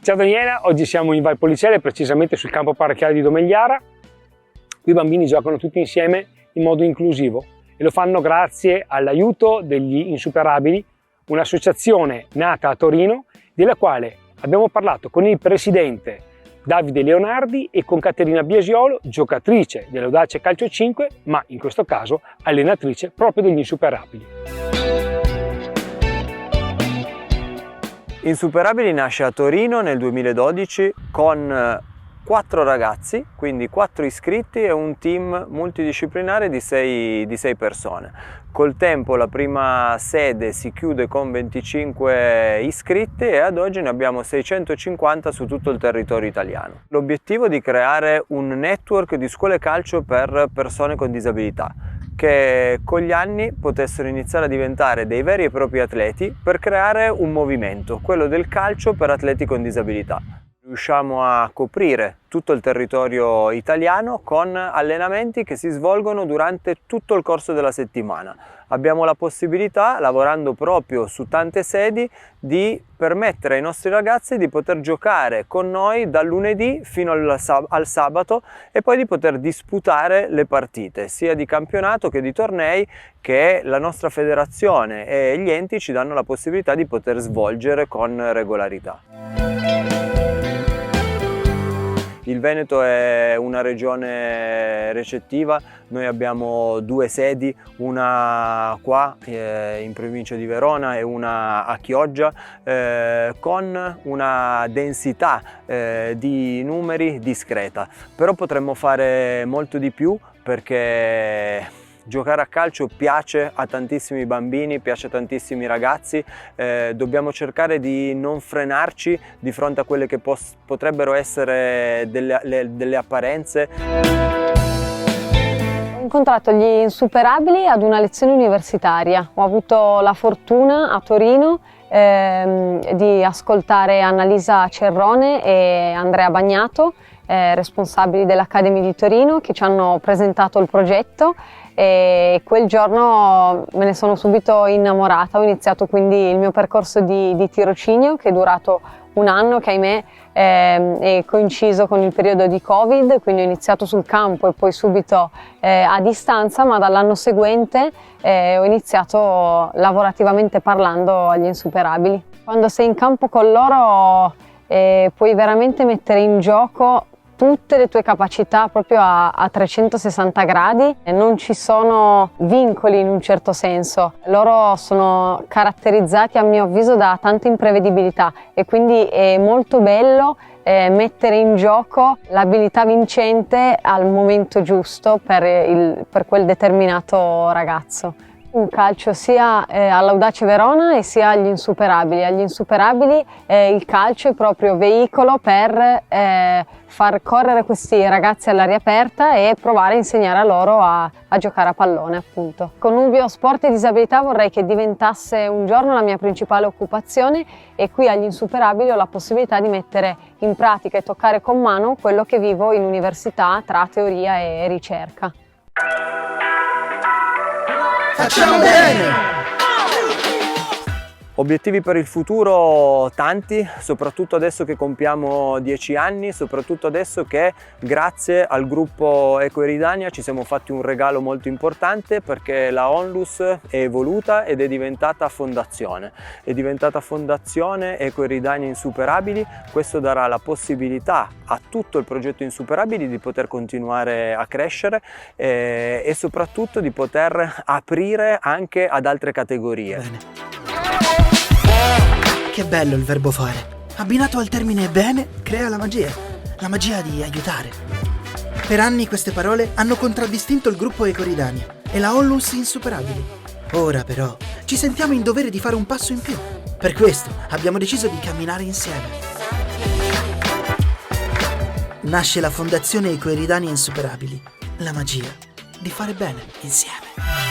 Ciao Daniela, oggi siamo in Valpolicella, precisamente sul campo parrocchiale di Domegliara. Qui i bambini giocano tutti insieme in modo inclusivo e lo fanno grazie all'aiuto degli Insuperabili, un'associazione nata a Torino, della quale abbiamo parlato con il presidente Davide Leonardi e con Caterina Biasiolo, giocatrice dell'Audace Calcio 5, ma in questo caso allenatrice proprio degli Insuperabili. Insuperabili nasce a Torino nel 2012 con 4 ragazzi, quindi 4 iscritti e un team multidisciplinare di 6 persone. Col tempo la prima sede si chiude con 25 iscritti e ad oggi ne abbiamo 650 su tutto il territorio italiano. L'obiettivo è di creare un network di scuole calcio per persone con disabilità, che con gli anni potessero iniziare a diventare dei veri e propri atleti per creare un movimento, quello del calcio per atleti con disabilità. Riusciamo a coprire tutto il territorio italiano con allenamenti che si svolgono durante tutto il corso della settimana. Abbiamo la possibilità, lavorando proprio su tante sedi, di permettere ai nostri ragazzi di poter giocare con noi dal lunedì fino al sabato e poi di poter disputare le partite, sia di campionato che di tornei, che la nostra federazione e gli enti ci danno la possibilità di poter svolgere con regolarità. Il Veneto è una regione recettiva, noi abbiamo 2 sedi, una qua in provincia di Verona e una a Chioggia, con una densità di numeri discreta, però potremmo fare molto di più perché giocare a calcio piace a tantissimi bambini, piace a tantissimi ragazzi, dobbiamo cercare di non frenarci di fronte a quelle che potrebbero essere delle apparenze. Ho incontrato gli Insuperabili ad una lezione universitaria. Ho avuto la fortuna a Torino di ascoltare Annalisa Cerrone e Andrea Bagnato, responsabili dell'Academy di Torino, che ci hanno presentato il progetto e quel giorno me ne sono subito innamorata. Ho iniziato quindi il mio percorso di tirocinio, che è durato un anno, che ahimè è coinciso con il periodo di Covid, quindi ho iniziato sul campo e poi subito a distanza, ma dall'anno seguente ho iniziato lavorativamente parlando agli Insuperabili. Quando sei in campo con loro puoi veramente mettere in gioco tutte le tue capacità proprio a 360 gradi e non ci sono vincoli in un certo senso. Loro sono caratterizzati, a mio avviso, da tanta imprevedibilità e quindi è molto bello mettere in gioco l'abilità vincente al momento giusto per quel determinato ragazzo. Un calcio sia all'Audace Verona e sia agli Insuperabili. Agli Insuperabili il calcio è proprio veicolo per far correre questi ragazzi all'aria aperta e provare a insegnare a loro a giocare a pallone, appunto. Connubio sport e disabilità vorrei che diventasse un giorno la mia principale occupazione e qui agli Insuperabili ho la possibilità di mettere in pratica e toccare con mano quello che vivo in università tra teoria e ricerca. Facciamo bene! Obiettivi per il futuro tanti, soprattutto adesso che compiamo 10 anni, soprattutto adesso che grazie al gruppo Ecoeridania ci siamo fatti un regalo molto importante, perché la Onlus è evoluta ed è diventata fondazione. È diventata fondazione Ecoeridania Insuperabili. Questo darà la possibilità a tutto il progetto Insuperabili di poter continuare a crescere e soprattutto di poter aprire anche ad altre categorie. Bene. Che bello il verbo fare. Abbinato al termine bene, crea la magia di aiutare. Per anni queste parole hanno contraddistinto il gruppo Ecoeridania e la Onlus Insuperabili. Ora però ci sentiamo in dovere di fare un passo in più. Per questo abbiamo deciso di camminare insieme. Nasce la Fondazione Ecoeridania Insuperabili, la magia di fare bene insieme.